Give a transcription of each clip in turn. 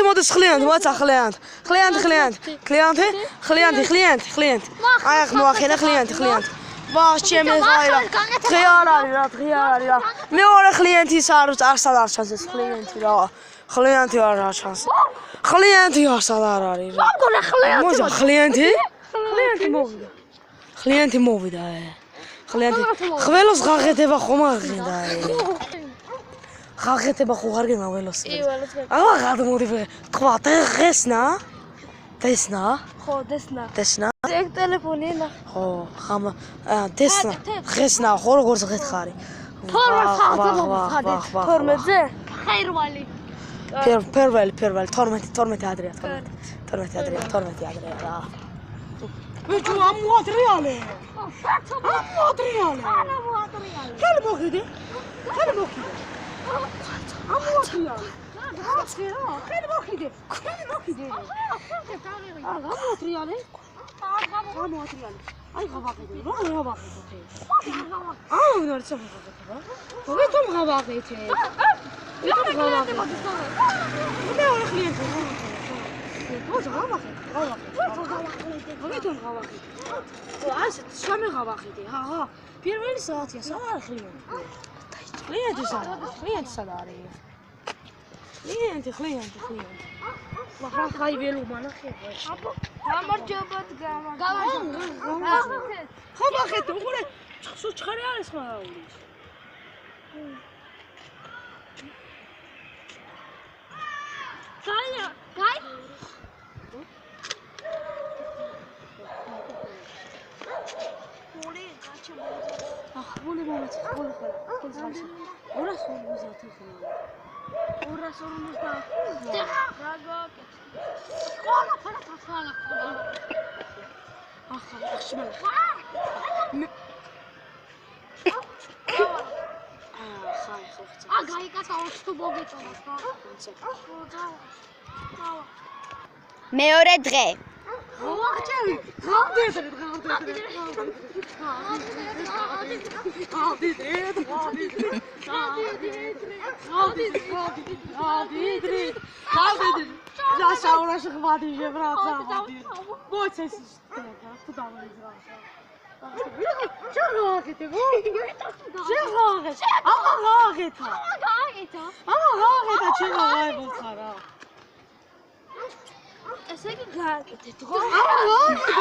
მოდის ხლიანთ, მოაცა ხლიანთ. აი ახ მოახენა ხლიანთ. ვაჰ, ჩემი ღაირა. დღე არ არის რა. მეორე ხლიენტის არსად არ ჩანს ეს ხლიენტი რა. ხლიენტი არ ჩანს. ხლიენტი არსად არ არის რა. მოიცა ხლიენტი? ხლიენტი მოვიდა. ხლიენტი. ხველოს ღაღეთება ხომ აღგენდა. ღაღეთება ხო არ გენა ველოს. აა გადმოდი თქვა დღესნა? დესნა? ხო, დესნა. დესნა? ეგ ტელეფონი ნა. ხო, ხამ დესნა. დღესნა ხო როგორც გეთხარი. 12-ზე? ხერვალი. ფერველი 12 ადრეა. 12 ადრეა რა. ბიჭო ამოადრიალე. ხელი მოხიდე. ამოადრიალე. ხელი მოხიდე. ამოადრიალე. აი გავაყიდე. რა გავაყიდე. ნორ წამოღება. რატომ გავაყიდე? მეორე ხლიენტი. რატომ გავაყიდე? ასეთ შამე გავაყიდე. აჰა. პირველი საათია, საერთოდ ხლიენტი. ხლიენტი სად არის? ხლიენტი. მაგრამ ხაი ველო მანახე. გამარჯობათ. ხომახეთ, უყურე, ჩხერი არის ხმაური. გაი. მოლი გაჩემო. მოლი მომეც, მოლი ხარ. 250 ხარ. 250. Скоро фарфала. ახლა ხშმალა. გაიკაცა 20 მოგეწონა ხო? მეორე დღე. ვაჭერი, გავდიდრე. Rașauraș hvadi jevrața hvadi. Boce si stega, tu da mai zrașa. Ce rogete, voi? Ce rogete? Ama rogete. Ce rogete bulxara? ესე იგი გააკეთეთ ხო? Ama rogete.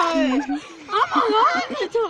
Ama rogete.